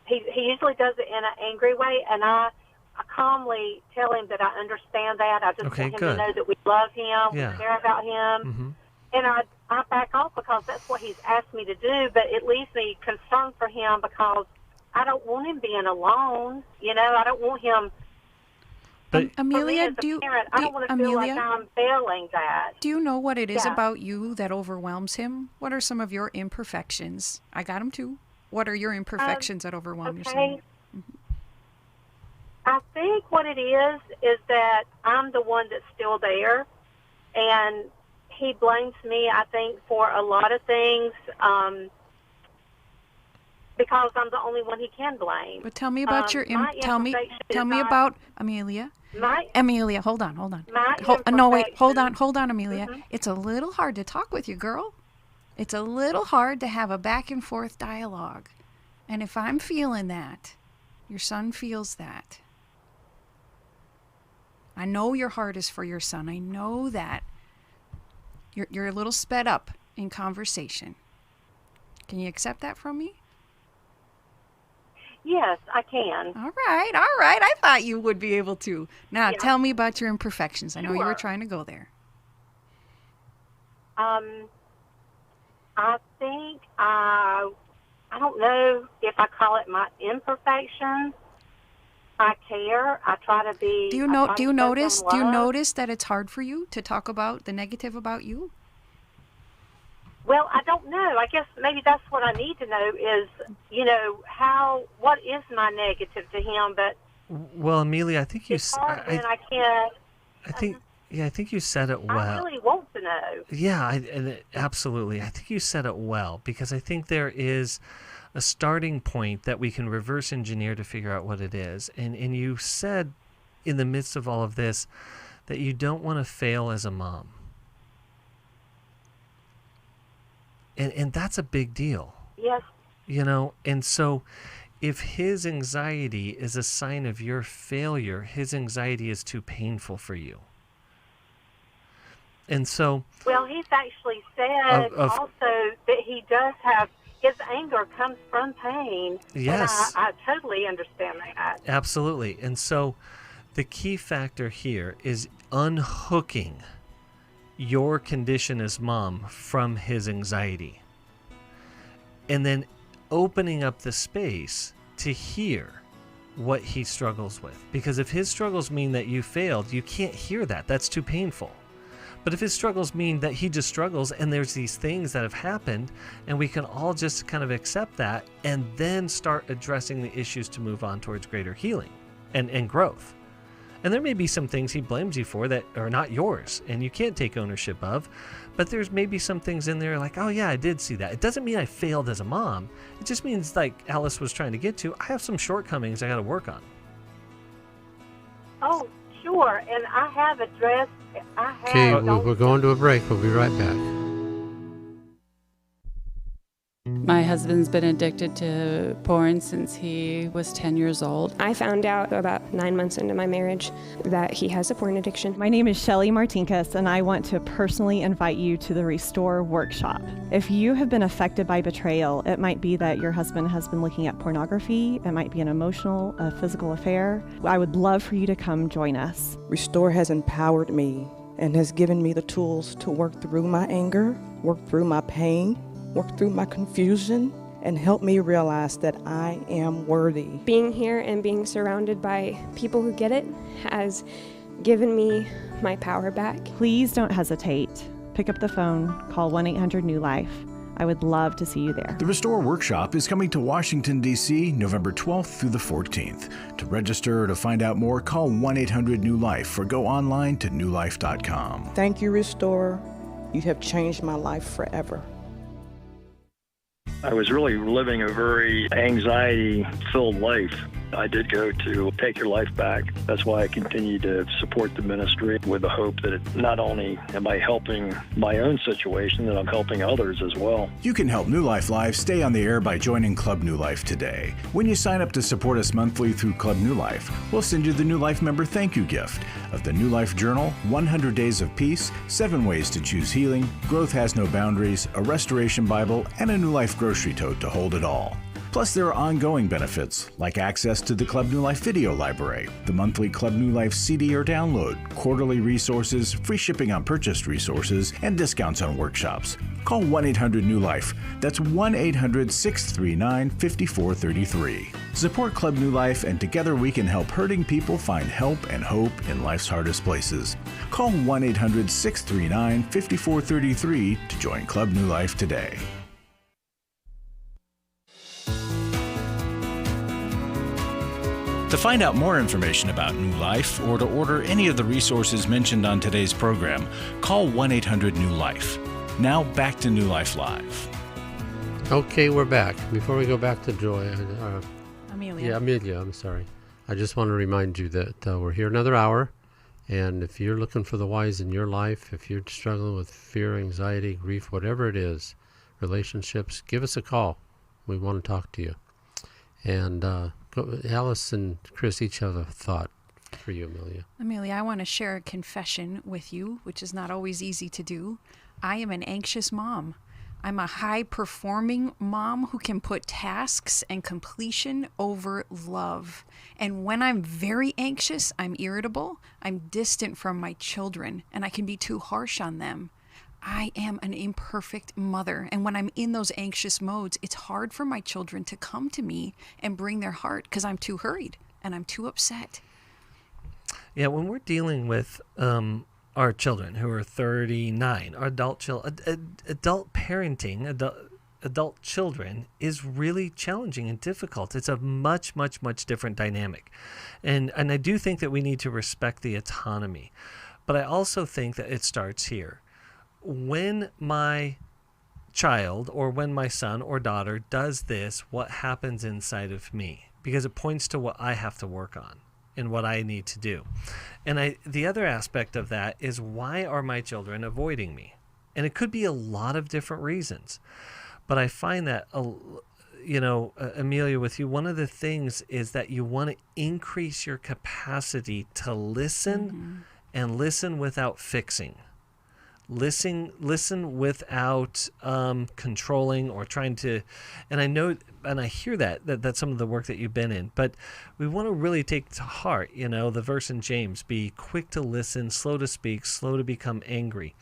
Speaker 19: he usually does it in an angry way, and I calmly tell him that I understand that. I just want him to know that we love him, we care about him. And I back off because that's what he's asked me to do, but it leaves me concerned for him because I don't want him being alone. You know, I don't want him
Speaker 4: But
Speaker 3: Amelia,
Speaker 19: I don't want to feel like I'm failing that.
Speaker 3: Do you know what it is
Speaker 19: Yeah.
Speaker 3: about you that overwhelms him? What are some of your imperfections? I got them too. What are your imperfections that overwhelm your son?
Speaker 19: I think what it is that I'm the one that's still there, and he blames me, I think, for a lot of things because I'm the only one he can blame.
Speaker 3: But tell me about your tell me
Speaker 19: not-
Speaker 3: about Amelia.
Speaker 19: My
Speaker 3: Amelia, hold on.
Speaker 19: My
Speaker 3: No, wait, hold on, Amelia. It's a little hard to talk with you, girl. It's a little hard to have a back and forth dialogue. And if I'm feeling that, your son feels that. I know your heart is for your son. I know that. You're a little sped up in conversation. Can you accept that from me?
Speaker 19: Yes, I can.
Speaker 3: All right. I thought you would be able to. Now, tell me about your imperfections. I know you were trying to go there.
Speaker 19: I think I don't know if I call it my imperfections. I care. I try to be.
Speaker 3: Do you notice that it's hard for you to talk about the negative about you?
Speaker 19: Well, I don't know. I guess maybe that's what I need to know is, what is my negative to him? But
Speaker 4: well, Amelia, I think you.
Speaker 19: It's hard when I can't.
Speaker 4: I think you said it well.
Speaker 19: I really want to know.
Speaker 4: Yeah, absolutely. I think you said it well because I think there is a starting point that we can reverse engineer to figure out what it is. And you said in the midst of all of this that you don't want to fail as a mom. And that's a big deal.
Speaker 19: Yes.
Speaker 4: And so if his anxiety is a sign of your failure, his anxiety is too painful for you. And so...
Speaker 19: Well, he's actually said also that he does have... His anger comes from pain.
Speaker 4: Yes.
Speaker 19: And I totally understand that.
Speaker 4: Absolutely. And so the key factor here is unhooking your condition as mom from his anxiety. And then opening up the space to hear what he struggles with. Because if his struggles mean that you failed, you can't hear that. That's too painful. But if his struggles mean that he just struggles and there's these things that have happened and we can all just kind of accept that and then start addressing the issues to move on towards greater healing and growth. And there may be some things he blames you for that are not yours and you can't take ownership of, but there's maybe some things in there like, oh yeah, I did see that. It doesn't mean I failed as a mom. It just means, like Alice was trying to get to, I have some shortcomings I got to work on.
Speaker 19: Oh, sure. And I have addressed...
Speaker 2: Okay, we're going to a break. We'll be right back.
Speaker 20: My husband's been addicted to porn since he was 10 years old.
Speaker 8: I found out about 9 months into my marriage that he has a porn addiction.
Speaker 21: My name is Shelly Martinkus, and I want to personally invite you to the Restore Workshop. If you have been affected by betrayal, it might be that your husband has been looking at pornography. It might be an emotional, physical affair. I would love for you to come join us.
Speaker 22: Restore has empowered me and has given me the tools to work through my anger, work through my pain, work through my confusion, and help me realize that I am worthy.
Speaker 8: Being here and being surrounded by people who get it has given me my power back.
Speaker 21: Please don't hesitate. Pick up the phone, call 1-800-NEW-LIFE. I would love to see you there.
Speaker 1: The Restore Workshop is coming to Washington, D.C., November 12th through the 14th. To register or to find out more, call 1-800-NEW-LIFE or go online to newlife.com.
Speaker 22: Thank you, Restore. You have changed my life forever.
Speaker 13: I was really living a very anxiety-filled life. I did go to Take Your Life Back. That's why I continue to support the ministry with the hope that not only am I helping my own situation, that I'm helping others as well.
Speaker 1: You can help New Life Live stay on the air by joining Club New Life today. When you sign up to support us monthly through Club New Life, we'll send you the New Life member thank you gift of the New Life Journal, 100 Days of Peace, 7 Ways to Choose Healing, Growth Has No Boundaries, a Restoration Bible, and a New Life grocery tote to hold it all. Plus, there are ongoing benefits, like access to the Club New Life video library, the monthly Club New Life CD or download, quarterly resources, free shipping on purchased resources, and discounts on workshops. Call 1-800-NEW-LIFE. That's 1-800-639-5433. Support Club New Life, and together we can help hurting people find help and hope in life's hardest places. Call 1-800-639-5433 to join Club New Life today. To find out more information about New Life or to order any of the resources mentioned on today's program, call 1-800-NEW-LIFE. Now back to New Life Live.
Speaker 2: Okay, we're back. Before we go back to Joy,
Speaker 3: Amelia.
Speaker 2: Yeah, Amelia, I'm sorry. I just want to remind you that we're here another hour, and if you're looking for the whys in your life, if you're struggling with fear, anxiety, grief, whatever it is, relationships, give us a call. We want to talk to you. And Alice and Chris each have a thought for you, Amelia.
Speaker 3: Amelia, I want to share a confession with you, which is not always easy to do. I am an anxious mom. I'm a high-performing mom who can put tasks and completion over love. And when I'm very anxious, I'm irritable, I'm distant from my children, and I can be too harsh on them. I am an imperfect mother, and when I'm in those anxious modes, it's hard for my children to come to me and bring their heart because I'm too hurried and I'm too upset.
Speaker 4: Yeah, when we're dealing with our children who are 39, our adult parenting, adult children is really challenging and difficult. It's a much, much, much different dynamic. And I do think that we need to respect the autonomy. But I also think that it starts here. When my child or when my son or daughter does this, what happens inside of me? Because it points to what I have to work on and what I need to do. And the other aspect of that is, why are my children avoiding me? And it could be a lot of different reasons. But I find that, Amelia, with you, one of the things is that you want to increase your capacity to listen and listen without fixing. Listen without controlling or trying to, and I know, and I hear that's some of the work that you've been in, but we want to really take to heart, the verse in James, be quick to listen, slow to speak, slow to become angry.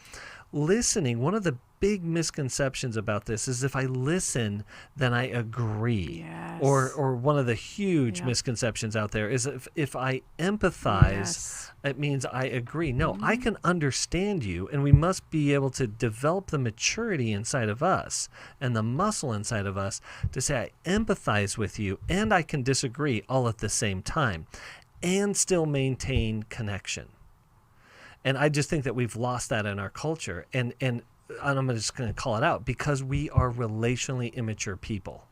Speaker 4: Listening, one of the big misconceptions about this is if I listen, then I agree.
Speaker 3: Yes.
Speaker 4: Or one of the huge misconceptions out there is if I empathize, it means I agree. No, I can understand you, and we must be able to develop the maturity inside of us and the muscle inside of us to say I empathize with you and I can disagree all at the same time and still maintain connection. And I just think that we've lost that in our culture. And I'm just going to call it out, because we are relationally immature people.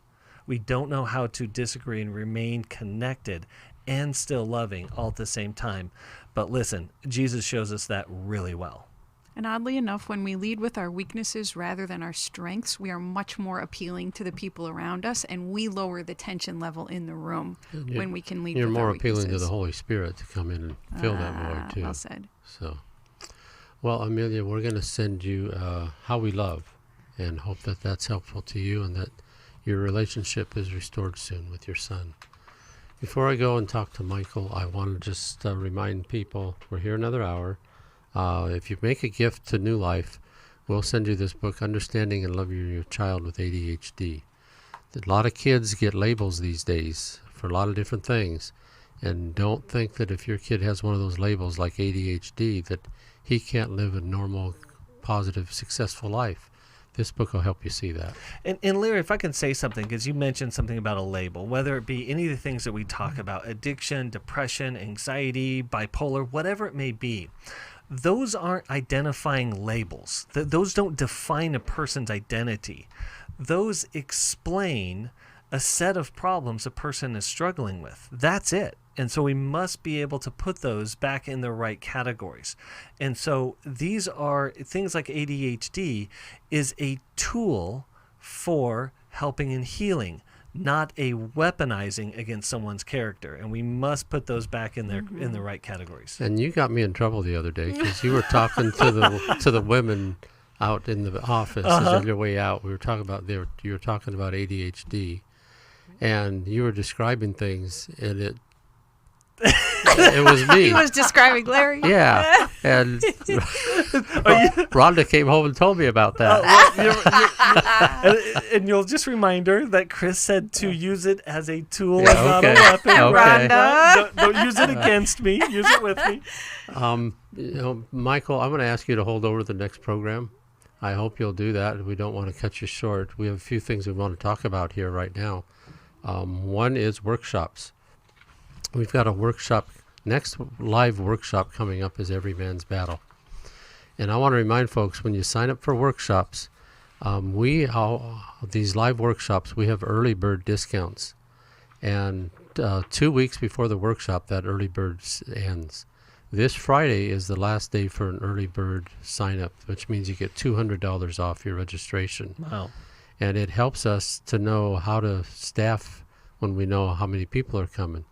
Speaker 4: We don't know how to disagree and remain connected and still loving all at the same time. But listen, Jesus shows us that really well.
Speaker 3: And oddly enough, when we lead with our weaknesses rather than our strengths, we are much more appealing to the people around us, and we lower the tension level in the room when we can lead with our weaknesses.
Speaker 2: You're more appealing to the Holy Spirit to come in and fill that void, too.
Speaker 3: Well said.
Speaker 2: So, well, Amelia, we're going to send you How We Love, and hope that that's helpful to you and that your relationship is restored soon with your son. Before I go and talk to Michael, I want to just remind people we're here another hour. If you make a gift to New Life, we'll send you this book, Understanding and Loving Your Child with ADHD. A lot of kids get labels these days for a lot of different things. And don't think that if your kid has one of those labels like ADHD that he can't live a normal, positive, successful life. This book will help you see that.
Speaker 4: And Larry, if I can say something, because you mentioned something about a label, whether it be any of the things that we talk about, addiction, depression, anxiety, bipolar, whatever it may be, those aren't identifying labels. Those don't define a person's identity. Those explain a set of problems a person is struggling with. That's it. And so we must be able to put those back in the right categories. And so these are things like ADHD is a tool for helping and healing, not a weaponizing against someone's character. And we must put those back in their in the right categories.
Speaker 2: And you got me in trouble the other day because you were talking to the women out in the office on your way out. We were talking about you were talking about ADHD. and you were describing things, and it was me.
Speaker 3: He was describing Larry.
Speaker 2: Yeah, and Rhonda came home and told me about that.
Speaker 4: And you'll just remind her that Chris said to use it as a tool and not a weapon.
Speaker 2: Okay.
Speaker 4: Rhonda. Don't use it against me. Use it with me.
Speaker 2: Michael, I'm going to ask you to hold over the next program. I hope you'll do that. We don't want to cut you short. We have a few things we want to talk about here right now. One is workshops. We've got a workshop. Next live workshop coming up is Every Man's Battle. And I want to remind folks, when you sign up for workshops, these live workshops, we have early bird discounts. And 2 weeks before the workshop, that early bird ends. This Friday is the last day for an early bird sign up, which means you get $200 off your registration.
Speaker 4: Wow.
Speaker 2: And it helps us to know how to staff when we know how many people are coming.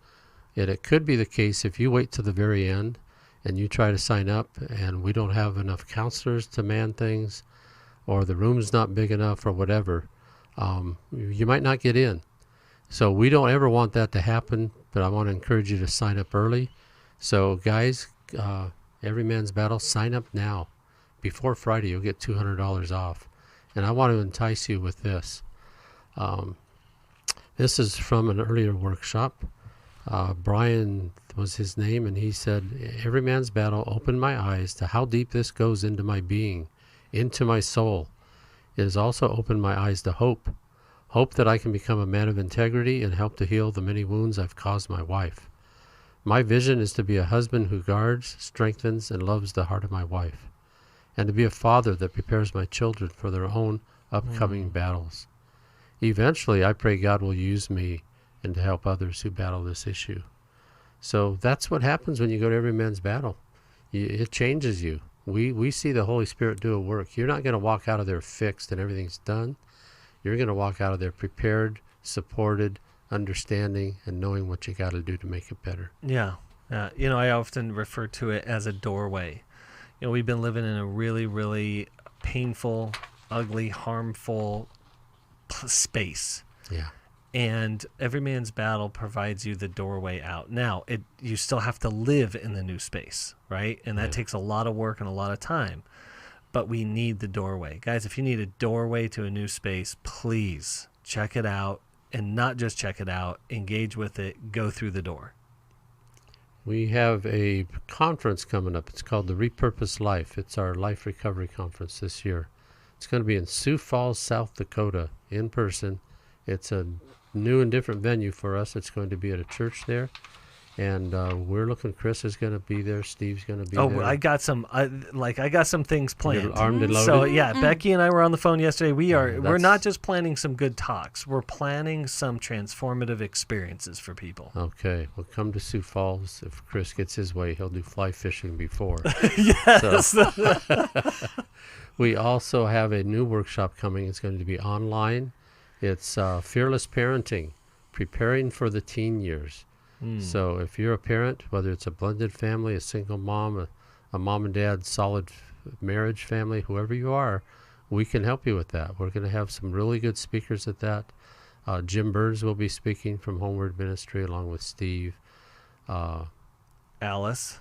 Speaker 2: And it could be the case if you wait to the very end and you try to sign up and we don't have enough counselors to man things, or the room's not big enough, or whatever, you might not get in. So we don't ever want that to happen, but I want to encourage you to sign up early. So guys, Every Man's Battle, sign up now. Before Friday, you'll get $200 off. And I want to entice you with this. This is from an earlier workshop. Brian was his name, and he said, Every Man's Battle opened my eyes to how deep this goes into my being, into my soul. It has also opened my eyes to hope. Hope that I can become a man of integrity and help to heal the many wounds I've caused my wife. My vision is to be a husband who guards, strengthens, and loves the heart of my wife, and to be a father that prepares my children for their own upcoming battles. Eventually, I pray God will use me and to help others who battle this issue. So that's what happens when you go to Every Man's Battle. It changes you. We see the Holy Spirit do a work. You're not going to walk out of there fixed and everything's done. You're going to walk out of there prepared, supported, understanding, and knowing what you got to do to make it better.
Speaker 4: Yeah. I often refer to it as a doorway. We've been living in a really, really painful, ugly, harmful space.
Speaker 2: Yeah.
Speaker 4: And Every Man's Battle provides you the doorway out. Now, you still have to live in the new space, right? And that takes a lot of work and a lot of time. But we need the doorway. Guys, if you need a doorway to a new space, please check it out. And not just check it out, engage with it, go through the door.
Speaker 2: We have a conference coming up. It's called the Repurposed Life. It's our life recovery conference this year. It's going to be in Sioux Falls, South Dakota, in person. It's a new and different venue for us. It's going to be at a church there. And we're looking, Chris is going to be there. Steve's going to be there.
Speaker 4: Oh, I got some things planned.
Speaker 2: You're armed and loaded?
Speaker 4: So, yeah, Becky and I were on the phone yesterday. We're not just planning some good talks. We're planning some transformative experiences for people.
Speaker 2: Okay. Well, come to Sioux Falls. If Chris gets his way, he'll do fly fishing before.
Speaker 4: Yes.
Speaker 2: We also have a new workshop coming. It's going to be online. It's Fearless Parenting, Preparing for the Teen Years. So if you're a parent, whether it's a blended family, a single mom, a mom and dad solid marriage family, whoever you are, we can help you with that. We're going to have some really good speakers at that. Jim Burns will be speaking from Homeward Ministry along with Steve.
Speaker 4: Alice.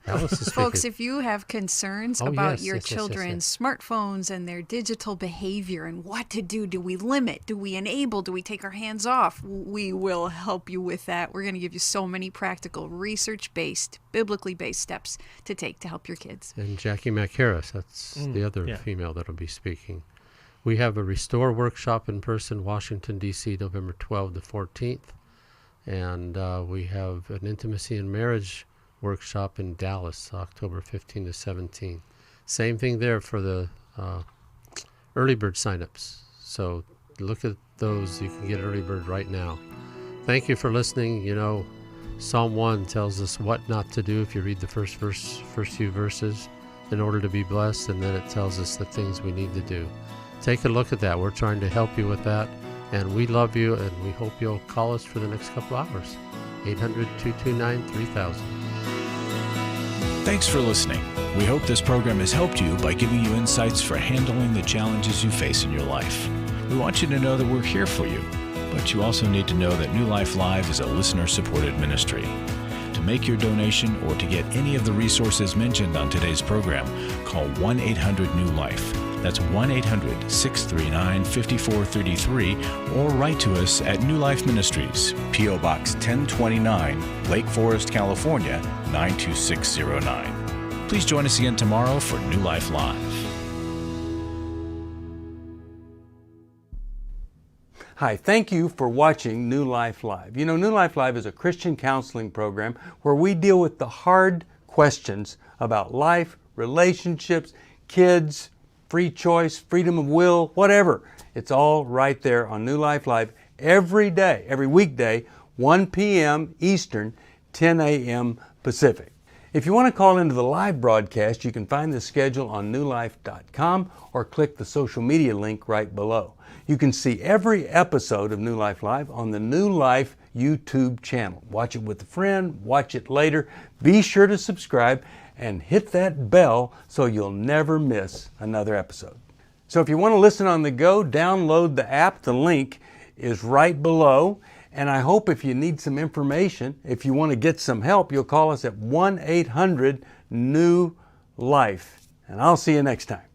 Speaker 2: Alice is
Speaker 3: Folks, if you have concerns about your children's smartphones and their digital behavior and what to do, do we limit, do we enable, do we take our hands off? We will help you with that. We're going to give you so many practical, research-based, biblically-based steps to take to help your kids.
Speaker 2: And Jackie McHarris, that's the other female that will be speaking. We have a Restore workshop in person, Washington, D.C., November 12th to 14th. And we have an Intimacy and Marriage workshop in Dallas, October 15 to 17. Same thing there for the early bird signups. So look at those. You can get early bird right now. Thank you for listening. Psalm 1 tells us what not to do if you read the first few verses in order to be blessed, and then it tells us the things we need to do. Take a look at that. We're trying to help you with that, and we love you, and we hope you'll call us for the next couple hours. 800-229-3000.
Speaker 1: Thanks for listening. We hope this program has helped you by giving you insights for handling the challenges you face in your life. We want you to know that we're here for you. But you also need to know that New Life Live is a listener-supported ministry. To make your donation or to get any of the resources mentioned on today's program, call 1-800-NEW-LIFE. That's 1-800-639-5433, or write to us at New Life Ministries, P.O. Box 1029, Lake Forest, California, 92609. Please join us again tomorrow for New Life Live.
Speaker 6: Hi, thank you for watching New Life Live. You know, New Life Live is a Christian counseling program where we deal with the hard questions about life, relationships, kids, free choice, freedom of will, whatever. It's all right there on New Life Live every day, every weekday, 1 p.m. Eastern, 10 a.m. Pacific. If you want to call into the live broadcast, you can find the schedule on newlife.com or click the social media link right below. You can see every episode of New Life Live on the New Life YouTube channel. Watch it with a friend, watch it later. Be sure to subscribe and hit that bell so you'll never miss another episode. So if you want to listen on the go, download the app. The link is right below. And I hope if you need some information, if you want to get some help, you'll call us at 1-800-NEW-LIFE. And I'll see you next time.